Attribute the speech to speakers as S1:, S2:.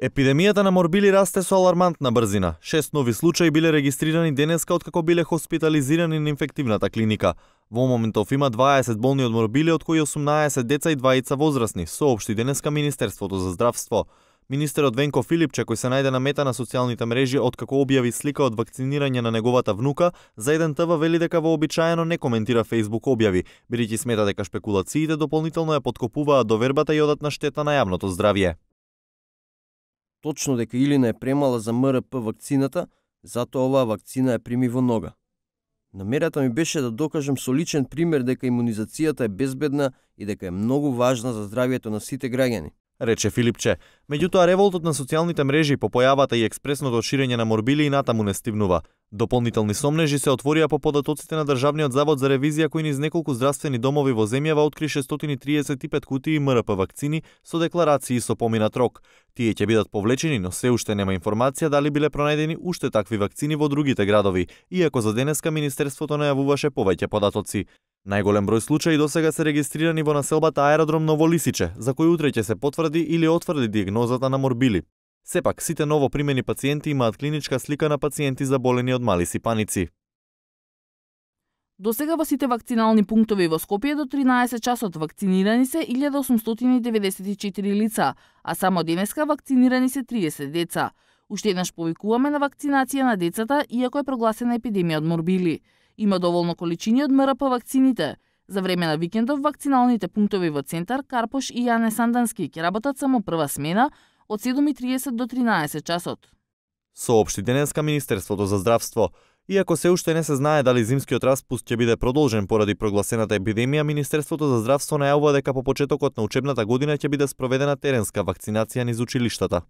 S1: Епидемијата на морбили расте со алармантна брзина. 6 нови случаи биле регистрирани денеска откако биле хоспитализирани на инфективната клиника. Во моментов има 20 болни од морбили, од кои 18 деца и 2 возрастни, соопшти денеска Министерството за здравство. Министерот Венко Филипче, кој се најде на мета на социјалните мрежи откако објави слика од вакцинирање на неговата внука, за еден ТВ вели дека вообичаено не коментира Facebook објави, бидејќи смета дека шпекулациите дополнително ја поткопуваат довербата и одат на штета на јавното здравје.
S2: Точно дека Илина е премала за МРП вакцината, затоа оваа вакцина ја прими во нога. Намерата ми беше да докажам со личен пример дека имунизацијата е безбедна и дека е многу важна за здравјето на сите граѓани,
S1: рече Филипче. Меѓутоа, револтот на социјалните мрежи по појавата и експресното ширење на морбили и натаму не стивнува. Дополнителни сомнежи се отворија по податоците на Државниот завод за ревизија, кој низ неколку здравствени домови во земјава откри 635 кутии МРП вакцини со декларации со поминат рок. Тие ќе бидат повлечени, но се уште нема информација дали биле пронајдени уште такви вакцини во другите градови, иако за денеска Министерството најавуваше повеќе податоци. Најголем број случаи досега се регистрирани во населбата Аеродром Ново Лисиче, за кој утре ќе се потврди или отврди диагнозата на морбили. Сепак, сите ново примени пациенти имаат клиничка слика на пациенти заболени од мали сипаници.
S3: Досега во сите вакцинални пунктови во Скопје до 13 часот вакцинирани се 1894 лица, а само денеска вакцинирани се 30 деца. Уште еднаш повикуваме на вакцинација на децата, иако е прогласена епидемија од морбили. Има доволно количини од МРП вакцините. За време на викендов вакциналните пунктови во Центар, Карпош и Јане Сандански ќе работат само прва смена од 7:30 до 13 часот.
S1: Соопшти денеска Министерството за здравство. Иако се уште не се знае дали зимскиот распуст ќе биде продолжен поради прогласената епидемија, Министерството за здравство најавува дека по почетокот на учебната година ќе биде спроведена теренска вакцинација низ училиштата.